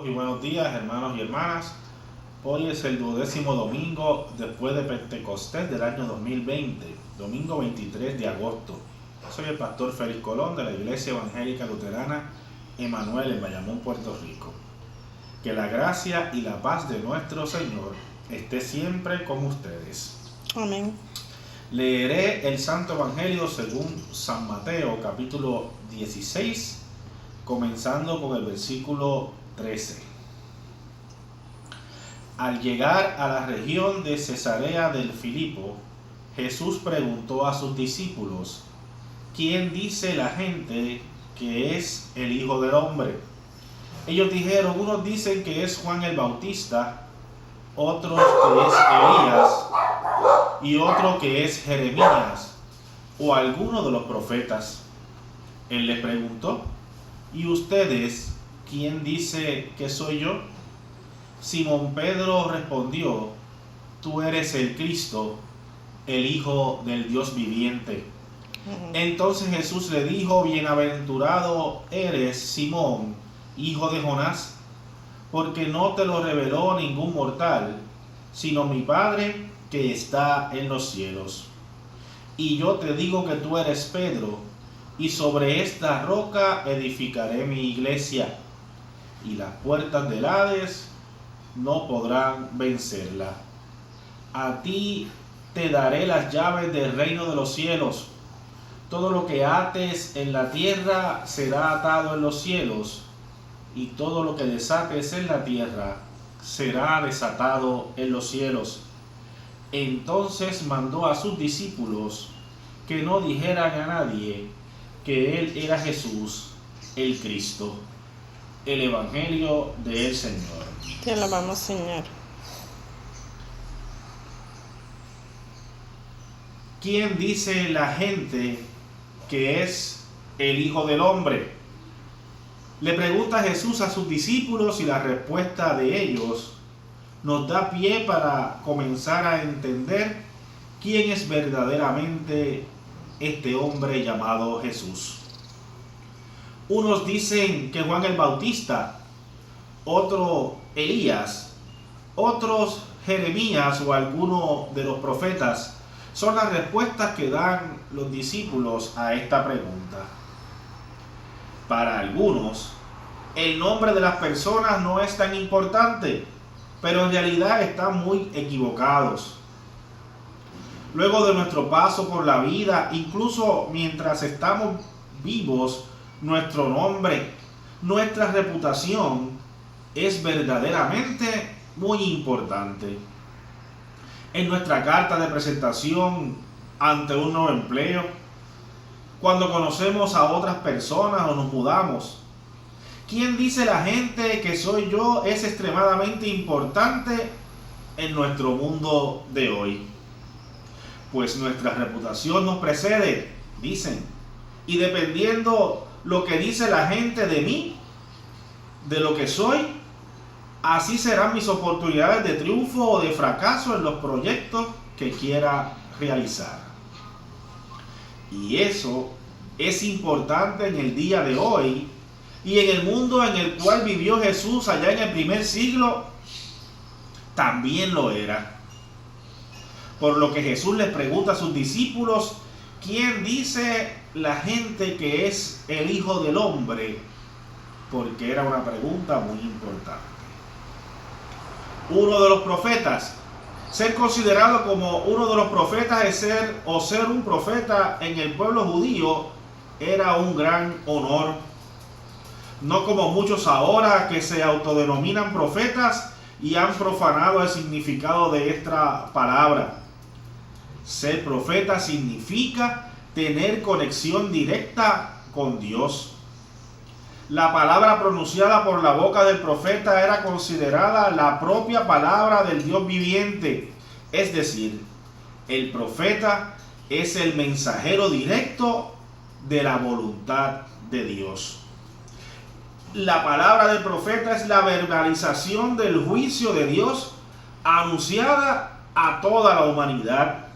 Y buenos días, hermanos y hermanas. Hoy es el 12º domingo después de Pentecostés del año 2020, domingo 23 de agosto. Soy el pastor Félix Colón de la Iglesia Evangélica Luterana Emanuel en Bayamón, Puerto Rico. Que la gracia y la paz de nuestro Señor esté siempre con ustedes. Amén. Leeré el Santo Evangelio según San Mateo, capítulo 16, comenzando con el versículo 13. Al llegar a la región de Cesarea del Filipo, Jesús preguntó a sus discípulos: ¿quién dice la gente que es el Hijo del Hombre? Ellos dijeron: unos dicen que es Juan el Bautista, otros que es Elías, y otro que es Jeremías, o alguno de los profetas. Él les preguntó: ¿y ustedes quién dice que soy yo? Simón Pedro respondió: tú eres el Cristo, el Hijo del Dios viviente. Entonces Jesús le dijo: bienaventurado eres, Simón, hijo de Jonás, porque no te lo reveló ningún mortal, sino mi Padre que está en los cielos. Y yo te digo que tú eres Pedro, y sobre esta roca edificaré mi iglesia, y las puertas del Hades no podrán vencerla. A ti te daré las llaves del reino de los cielos. Todo lo que ates en la tierra será atado en los cielos, y todo lo que desates en la tierra será desatado en los cielos. Entonces mandó a sus discípulos que no dijeran a nadie que él era Jesús, el Cristo. El Evangelio del Señor. Te alabamos, Señor. ¿Quién dice la gente que es el Hijo del Hombre? Le pregunta Jesús a sus discípulos, y la respuesta de ellos nos da pie para comenzar a entender quién es verdaderamente este hombre llamado Jesús. Unos dicen que Juan el Bautista, otro Elías, otros Jeremías o alguno de los profetas. Son las respuestas que dan los discípulos a esta pregunta. Para algunos, el nombre de las personas no es tan importante, pero en realidad están muy equivocados. Luego de nuestro paso por la vida, incluso mientras estamos vivos, nuestro nombre, nuestra reputación es verdaderamente muy importante. En nuestra carta de presentación ante un nuevo empleo, cuando conocemos a otras personas o nos mudamos, ¿quién dice la gente que soy yo? Es extremadamente importante en nuestro mundo de hoy. Pues nuestra reputación nos precede, dicen, y dependiendo lo que dice la gente de mí, de lo que soy, así serán mis oportunidades de triunfo o de fracaso en los proyectos que quiera realizar. Y eso es importante en el día de hoy y en el mundo en el cual vivió Jesús allá en el primer siglo, también lo era. Por lo que Jesús les pregunta a sus discípulos: ¿quién dice la gente que es el Hijo del Hombre? Porque era una pregunta muy importante. Uno de los profetas. Ser considerado como uno de los profetas es ser un profeta en el pueblo judío era un gran honor. No como muchos ahora que se autodenominan profetas y han profanado el significado de esta palabra. Ser profeta significa tener conexión directa con Dios. La palabra pronunciada por la boca del profeta era considerada la propia palabra del Dios viviente. Es decir, el profeta es el mensajero directo de la voluntad de Dios. La palabra del profeta es la verbalización del juicio de Dios anunciada a toda la humanidad.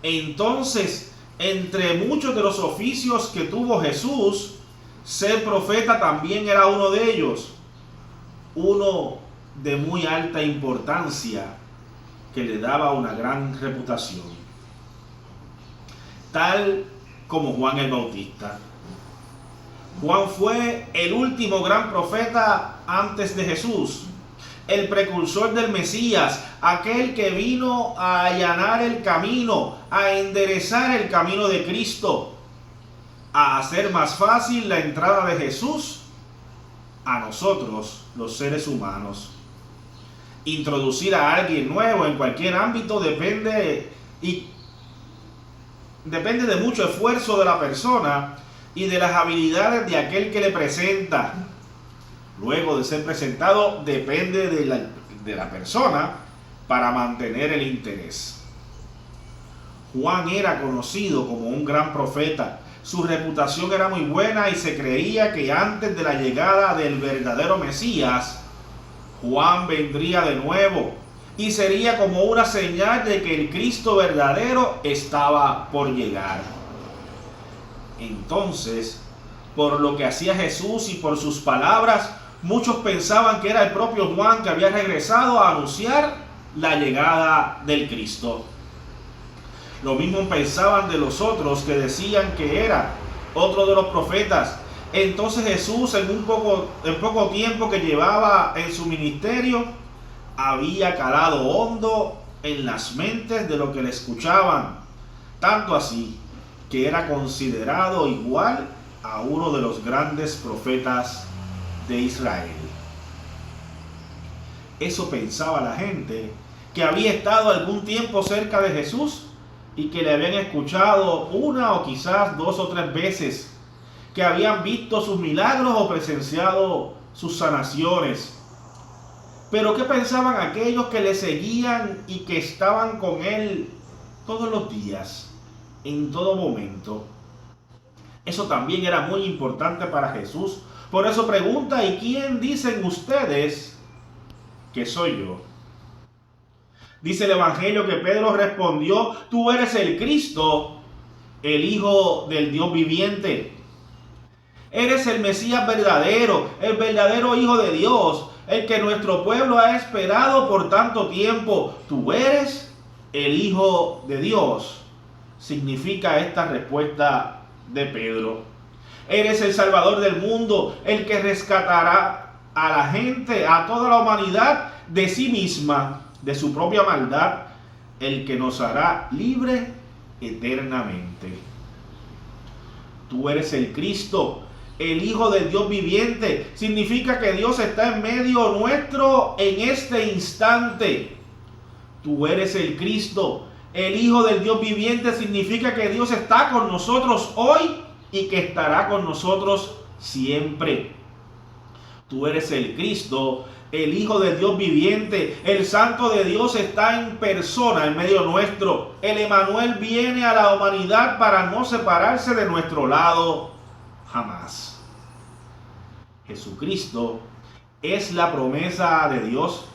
Entonces, entre muchos de los oficios que tuvo Jesús, ser profeta también era uno de ellos. uno de muy alta importancia que le daba una gran reputación, tal como Juan el Bautista. Juan fue el último gran profeta antes de Jesús, el precursor del Mesías, aquel que vino a allanar el camino, a enderezar el camino de Cristo, a hacer más fácil la entrada de Jesús a nosotros, los seres humanos. Introducir a alguien nuevo en cualquier ámbito depende de mucho esfuerzo de la persona y de las habilidades de aquel que le presenta. Luego de ser presentado, depende de la persona para mantener el interés. Juan era conocido como un gran profeta. Su reputación era muy buena y se creía que antes de la llegada del verdadero Mesías, Juan vendría de nuevo y sería como una señal de que el Cristo verdadero estaba por llegar. Entonces, por lo que hacía Jesús y por sus palabras, muchos pensaban que era el propio Juan que había regresado a anunciar la llegada del Cristo. Lo mismo pensaban de los otros que decían que era otro de los profetas. Entonces Jesús, en poco tiempo que llevaba en su ministerio, había calado hondo en las mentes de los que le escuchaban, tanto así que era considerado igual a uno de los grandes profetas de Israel. Eso pensaba la gente que había estado algún tiempo cerca de Jesús y que le habían escuchado una o quizás 2 o 3 veces, que habían visto sus milagros o presenciado sus sanaciones. Pero ¿qué pensaban aquellos que le seguían y que estaban con él todos los días, en todo momento? Eso también era muy importante para Jesús. Por eso pregunta: ¿y quién dicen ustedes que soy yo? Dice el Evangelio que Pedro respondió: tú eres el Cristo, el Hijo del Dios viviente. Eres el Mesías verdadero, el verdadero Hijo de Dios, el que nuestro pueblo ha esperado por tanto tiempo. Tú eres el Hijo de Dios, significa esta respuesta de Pedro. Eres el Salvador del mundo, el que rescatará a la gente, a toda la humanidad, de sí misma, de su propia maldad, el que nos hará libre eternamente. Tú eres el Cristo, el Hijo del Dios viviente. Significa que Dios está en medio nuestro en este instante. Tú eres el Cristo, el Hijo del Dios viviente. Significa que Dios está con nosotros hoy y que estará con nosotros siempre. Tú eres el Cristo, el Hijo del Dios viviente. El Santo de Dios está en persona en medio nuestro. El Emmanuel viene a la humanidad para no separarse de nuestro lado jamás. Jesucristo es la promesa de Dios,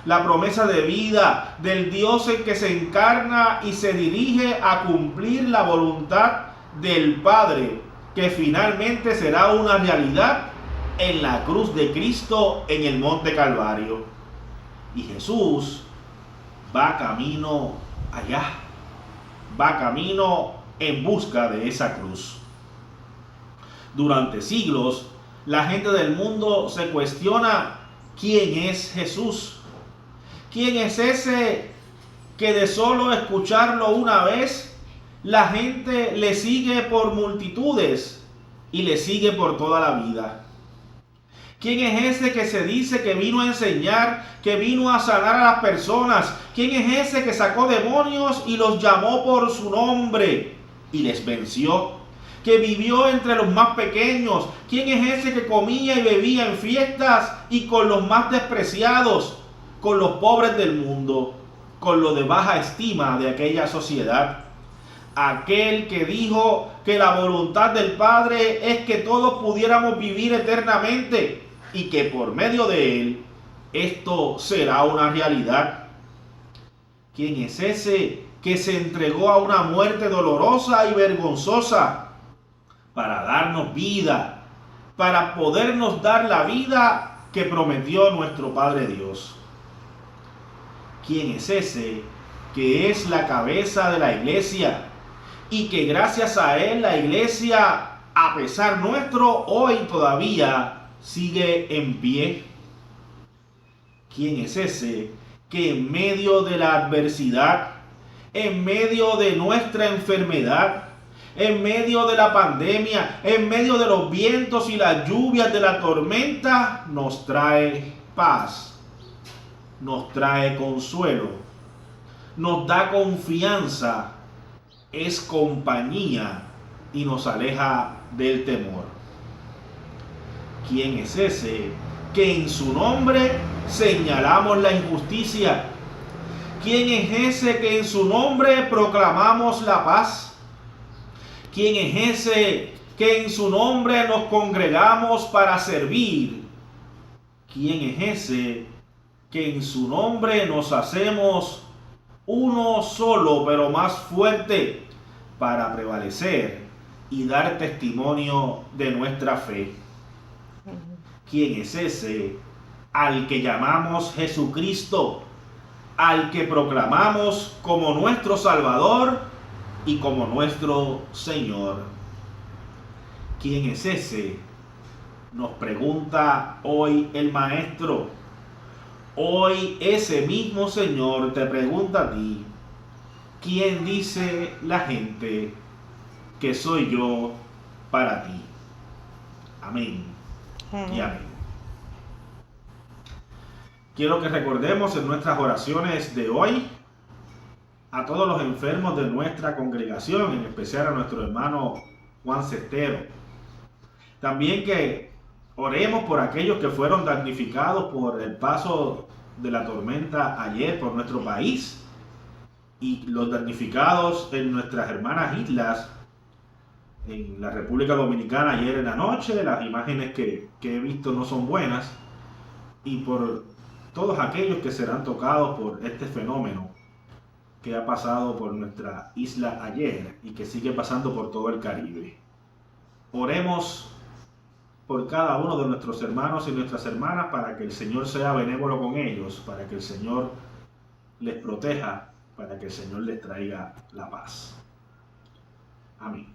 la promesa de vida del Dios en que se encarna y se dirige a cumplir la voluntad del Padre, que finalmente será una realidad en la cruz de Cristo en el Monte Calvario. Y Jesús va camino allá, va camino en busca de esa cruz. Durante siglos, la gente del mundo se cuestiona: ¿quién es Jesús? ¿Quién es ese que de solo escucharlo una vez, la gente le sigue por multitudes y le sigue por toda la vida? ¿Quién es ese que se dice que vino a enseñar, que vino a sanar a las personas? ¿Quién es ese que sacó demonios y los llamó por su nombre y les venció? Que vivió entre los más pequeños. ¿Quién es ese que comía y bebía en fiestas y con los más despreciados, con los pobres del mundo, con los de baja estima de aquella sociedad? Aquel que dijo que la voluntad del Padre es que todos pudiéramos vivir eternamente y que por medio de él esto será una realidad. ¿Quién es ese que se entregó a una muerte dolorosa y vergonzosa para darnos vida, para podernos dar la vida que prometió nuestro Padre Dios. ¿Quién es ese que es la cabeza de la iglesia y que gracias a él la iglesia, a pesar nuestro, hoy todavía sigue en pie? ¿Quién es ese que en medio de la adversidad, en medio de nuestra enfermedad, en medio de la pandemia, en medio de los vientos y las lluvias de la tormenta, nos trae paz, nos trae consuelo, nos da confianza, es compañía y nos aleja del temor? ¿Quién es ese que en su nombre señalamos la injusticia? ¿Quién es ese que en su nombre proclamamos la paz? ¿Quién es ese que en su nombre nos congregamos para servir? ¿Quién es ese que en su nombre nos hacemos uno solo, pero más fuerte, para prevalecer y dar testimonio de nuestra fe? ¿Quién es ese al que llamamos Jesucristo, al que proclamamos como nuestro Salvador y como nuestro Señor? ¿Quién es ese? Nos pregunta hoy el Maestro. Hoy ese mismo Señor te pregunta a ti: ¿quién dice la gente que soy yo para ti? Amén y amén. Quiero que recordemos en nuestras oraciones de hoy a todos los enfermos de nuestra congregación, en especial a nuestro hermano Juan Cestero. También que oremos por aquellos que fueron damnificados por el paso de la tormenta ayer por nuestro país, y los damnificados en nuestras hermanas islas, en la República Dominicana ayer en la noche. Las imágenes que he visto no son buenas, y por todos aquellos que serán tocados por este fenómeno que ha pasado por nuestra isla ayer y que sigue pasando por todo el Caribe. Oremos por cada uno de nuestros hermanos y nuestras hermanas para que el Señor sea benévolo con ellos, para que el Señor les proteja, para que el Señor les traiga la paz. Amén.